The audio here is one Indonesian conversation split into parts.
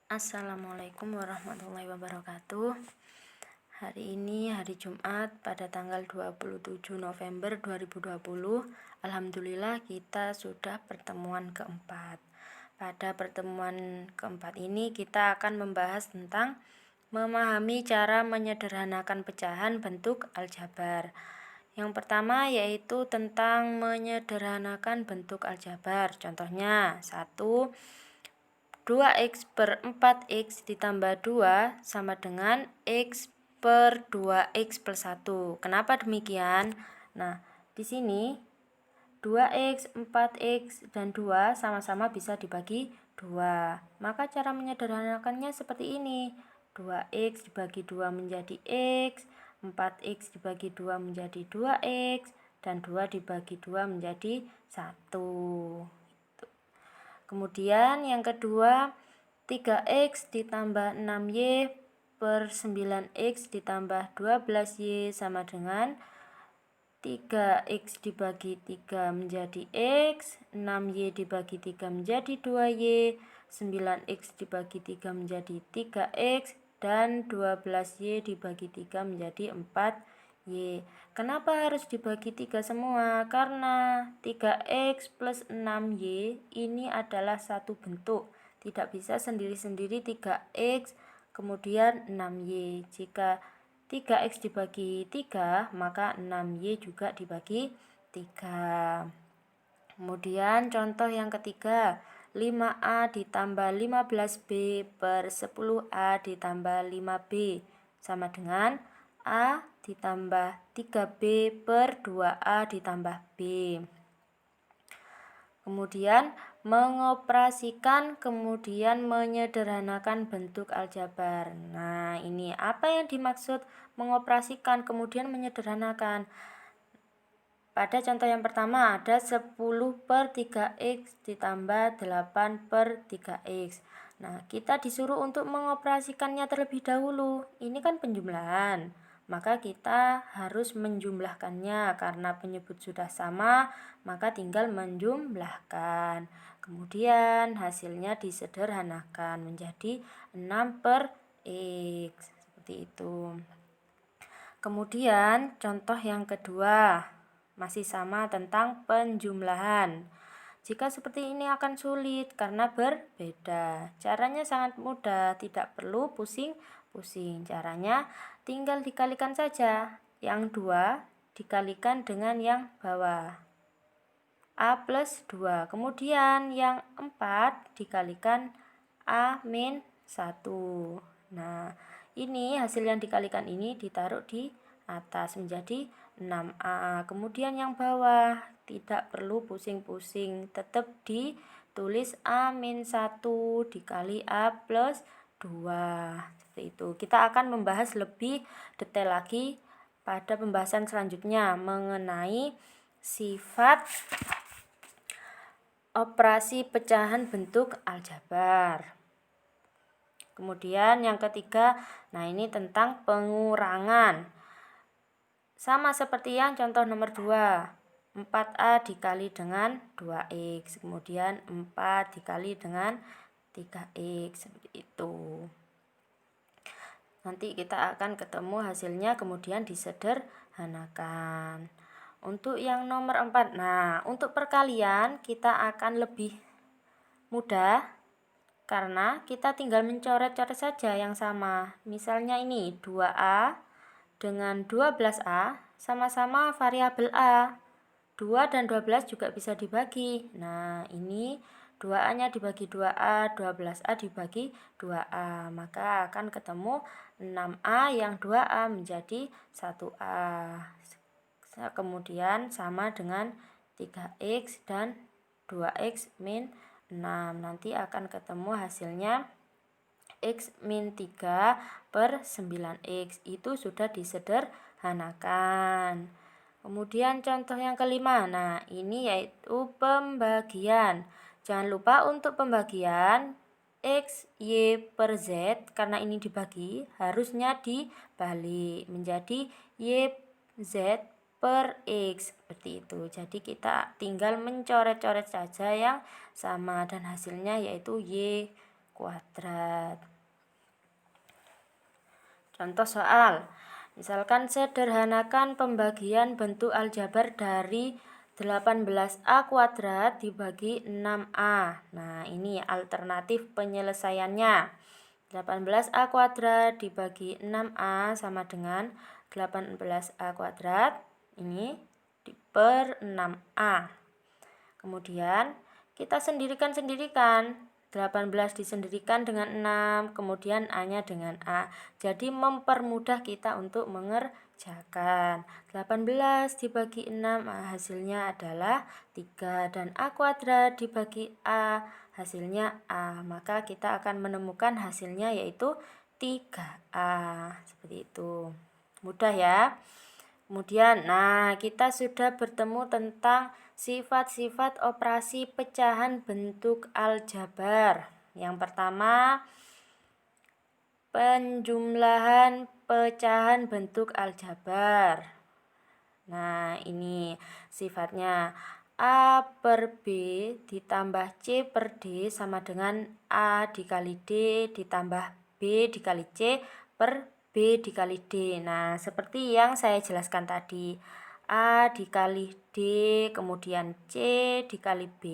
Assalamualaikum warahmatullahi wabarakatuh. Hari ini hari Jumat pada tanggal 27 November 2020. Alhamdulillah kita sudah pertemuan keempat. Pada pertemuan keempat ini kita akan membahas tentang memahami cara menyederhanakan pecahan bentuk aljabar. Yang pertama yaitu tentang menyederhanakan bentuk aljabar. Contohnya 1. 2x per 4x ditambah 2 sama dengan x per 2x plus 1. Kenapa demikian? Nah, di sini 2x, 4x, dan 2 sama-sama bisa dibagi 2. Maka cara menyederhanakannya seperti ini. 2x dibagi 2 menjadi x, 4x dibagi 2 menjadi 2x, dan 2 dibagi 2 menjadi 1. Kemudian yang kedua, 3x ditambah 6y per 9x ditambah 12y sama dengan 3x dibagi 3 menjadi x, 6y dibagi 3 menjadi 2y, 9x dibagi 3 menjadi 3x, dan 12y dibagi 3 menjadi 4y. Kenapa harus dibagi 3 semua? Karena 3x plus 6y ini adalah satu bentuk. Tidak bisa sendiri-sendiri 3x kemudian 6y. Jika 3x dibagi 3, maka 6y juga dibagi 3. Kemudian contoh yang ketiga, 5a ditambah 15b per 10a ditambah 5b sama dengan a ditambah 3b per 2a ditambah b. Kemudian mengoperasikan, kemudian menyederhanakan bentuk aljabar. Nah, ini apa yang dimaksud mengoperasikan kemudian menyederhanakan? Pada contoh yang pertama ada 10 per 3x ditambah 8 per 3x. Nah, kita disuruh untuk mengoperasikannya terlebih dahulu. Ini kan penjumlahan. Maka kita harus menjumlahkannya. Karena penyebut sudah sama, maka tinggal menjumlahkan. Kemudian hasilnya disederhanakan menjadi 6 per x. Seperti itu. Kemudian contoh yang kedua, masih sama tentang penjumlahan. Jika seperti ini akan sulit karena berbeda. Caranya sangat mudah, tidak perlu pusing-pusing. Caranya tinggal dikalikan saja. Yang 2 dikalikan dengan yang bawah. A plus 2. Kemudian yang 4 dikalikan A min 1. Nah, ini hasil yang dikalikan ini ditaruh di atas menjadi 6A. Kemudian yang bawah tidak perlu pusing-pusing, tetap ditulis A min 1 dikali A plus 2. Seperti itu. Kita akan membahas lebih detail lagi pada pembahasan selanjutnya mengenai sifat operasi pecahan bentuk aljabar. Kemudian yang ketiga, nah ini tentang pengurangan. Sama seperti yang contoh nomor 2. 4A dikali dengan 2x. Kemudian 4 dikali dengan 3x. Seperti itu. Nanti kita akan ketemu hasilnya kemudian disederhanakan. Untuk yang nomor 4. Nah, untuk perkalian kita akan lebih mudah. Karena kita tinggal mencoret-coret saja yang sama. Misalnya ini 2A dengan 12A sama-sama variabel A. 2 dan 12 juga bisa dibagi. Nah, ini 2A-nya dibagi 2A, 12A dibagi 2A. Maka akan ketemu 6A yang 2A menjadi 1A. Kemudian sama dengan 3x dan 2x min 6. Nanti akan ketemu hasilnya x min 3 per 9x. Itu sudah disederhanakan. Kemudian contoh yang kelima. Nah, ini yaitu pembagian. Jangan lupa untuk pembagian x, y per z. Karena ini dibagi, harusnya dibalik menjadi y z per x, seperti itu. Jadi kita tinggal mencoret-coret saja yang sama dan hasilnya yaitu y kuadrat. Contoh soal, misalkan sederhanakan pembagian bentuk aljabar dari 18a kuadrat dibagi 6a. Nah, ini alternatif penyelesaiannya. 18a kuadrat dibagi 6a sama dengan 18a kuadrat ini per 6a. Kemudian kita sendirikan 18 disendirikan dengan 6, kemudian A-nya dengan A. Jadi mempermudah kita untuk mengerjakan. 18 dibagi 6, hasilnya adalah 3. Dan A kuadrat dibagi A, hasilnya A. Maka kita akan menemukan hasilnya yaitu 3A. Seperti itu. Mudah ya. Kemudian, kita sudah bertemu tentang sifat-sifat operasi pecahan bentuk aljabar. Yang pertama, penjumlahan pecahan bentuk aljabar. Nah, ini sifatnya A per B ditambah C per D sama dengan A dikali D ditambah B dikali C per B dikali D. Nah, seperti yang saya jelaskan tadi. A dikali D, kemudian C dikali B,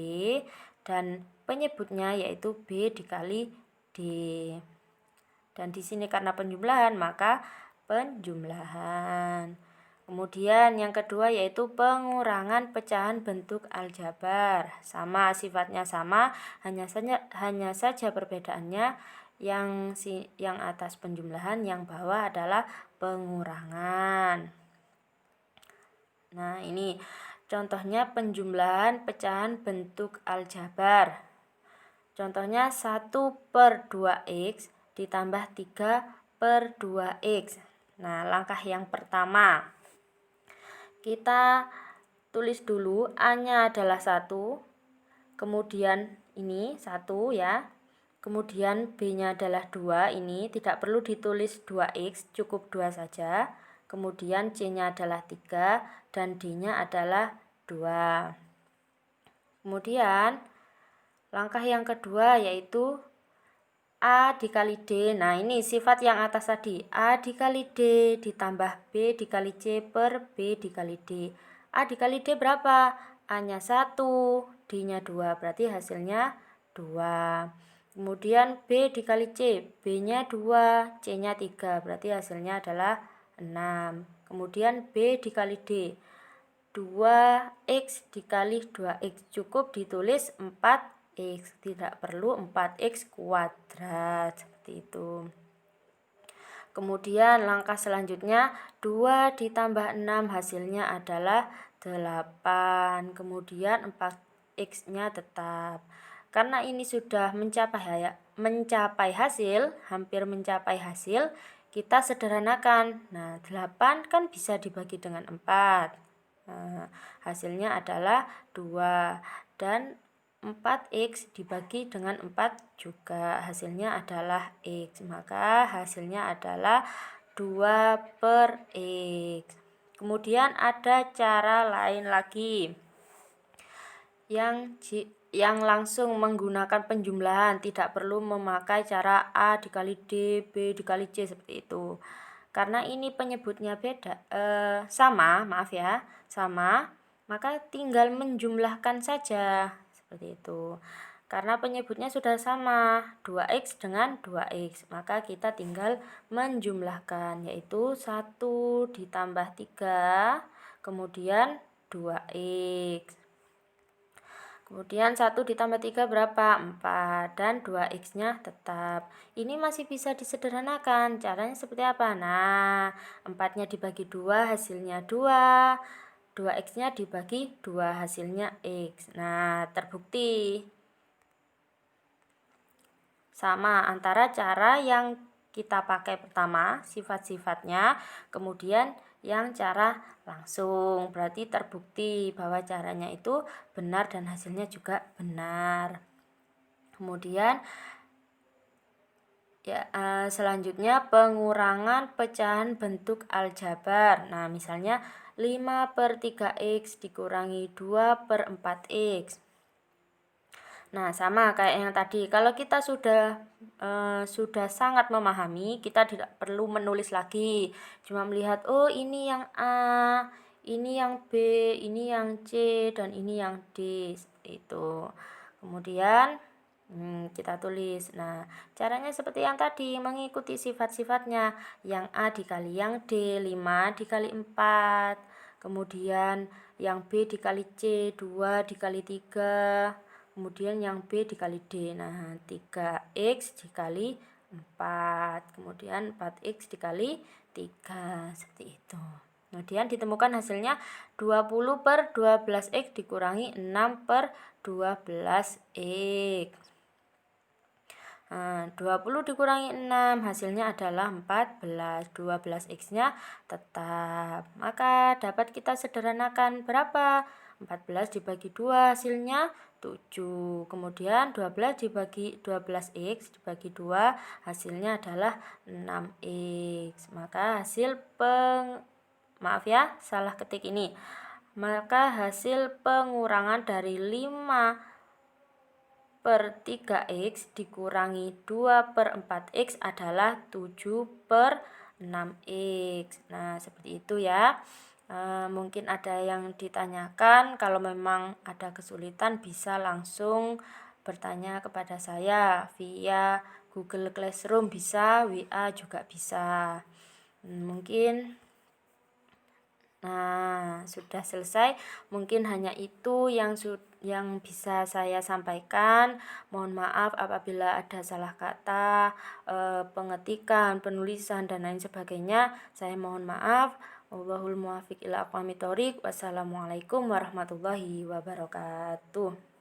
dan penyebutnya yaitu B dikali D. Dan di sini karena penjumlahan, maka penjumlahan. Kemudian yang kedua yaitu pengurangan pecahan bentuk aljabar. Sama, sifatnya sama, hanya saja perbedaannya yang atas penjumlahan, yang bawah adalah pengurangan. Nah, ini contohnya penjumlahan pecahan bentuk aljabar. Contohnya 1 per 2x ditambah 3 per 2x. Nah, langkah yang pertama, kita tulis dulu A-nya adalah 1, kemudian ini 1 ya. Kemudian B-nya adalah 2, ini tidak perlu ditulis 2x, cukup 2 saja. Kemudian C-nya adalah 3 dan D-nya adalah 2. Kemudian langkah yang kedua yaitu A dikali D. Nah, ini sifat yang atas tadi. A dikali D ditambah B dikali C per B dikali D. A dikali D berapa? A-nya 1, D-nya 2, berarti hasilnya 2. Kemudian B dikali C, B-nya 2, C-nya 3, berarti hasilnya adalah 6. Kemudian B dikali D, 2x dikali 2x, cukup ditulis 4x, tidak perlu 4x kuadrat, seperti itu. Kemudian langkah selanjutnya 2 ditambah 6, hasilnya adalah 8. Kemudian 4x-nya tetap. Karena ini sudah mencapai hasil, hampir mencapai hasil, kita sederhanakan. Nah, 8 kan bisa dibagi dengan 4. Nah, hasilnya adalah 2. Dan 4x dibagi dengan 4 juga, hasilnya adalah x. Maka hasilnya adalah 2 per x. Kemudian ada cara lain lagi yang langsung menggunakan penjumlahan, tidak perlu memakai cara A dikali D, B dikali C seperti itu. Karena ini penyebutnya sama, maka tinggal menjumlahkan saja, seperti itu. Karena penyebutnya sudah sama, 2x dengan 2x, maka kita tinggal menjumlahkan, yaitu 1 ditambah 3, kemudian 2x. Kemudian 1 ditambah 3 berapa? 4. Dan 2x-nya tetap. Ini masih bisa disederhanakan. Caranya seperti apa? Nah, 4-nya dibagi 2, hasilnya 2. 2x-nya dibagi 2, hasilnya x. Nah, terbukti sama antara cara yang kita pakai pertama, sifat-sifatnya, kemudian yang cara langsung. Berarti terbukti bahwa caranya itu benar dan hasilnya juga benar. Kemudian selanjutnya pengurangan pecahan bentuk aljabar. Nah, misalnya 5 per 3x dikurangi 2 per 4x. Nah, sama kayak yang tadi. Kalau kita sudah sangat memahami, kita tidak perlu menulis lagi. Cuma melihat, oh ini yang A, ini yang B, ini yang C, dan ini yang D. Seperti itu. Kemudian kita tulis. Nah, caranya seperti yang tadi, mengikuti sifat-sifatnya. Yang A dikali yang D, 5 dikali 4. Kemudian yang B dikali C, 2 dikali 3. Kemudian yang B dikali D. Nah, 3X dikali 4. Kemudian 4X dikali 3. Seperti itu. Kemudian ditemukan hasilnya 20 per 12X dikurangi 6 per 12X. Nah, 20 dikurangi 6 hasilnya adalah 14. 12X-nya tetap. Maka dapat kita sederhanakan berapa? 14 dibagi 2 hasilnya 7. Kemudian 12 dibagi 12X dibagi 2 hasilnya adalah 6X. Maka hasil maaf ya, salah ketik ini. Maka hasil pengurangan dari 5 per 3X dikurangi 2 per 4X adalah 7 per 6X. Nah, seperti itu ya. Mungkin ada yang ditanyakan. Kalau memang ada kesulitan bisa langsung bertanya kepada saya via Google Classroom, bisa, WA juga bisa. Mungkin sudah selesai. Mungkin hanya itu yang bisa saya sampaikan. Mohon maaf apabila ada salah kata, pengetikan, penulisan, dan lain sebagainya. Saya mohon maaf. Wallahul muwaffiq ila aqwamit thoriq. Wassalamualaikum warahmatullahi wabarakatuh.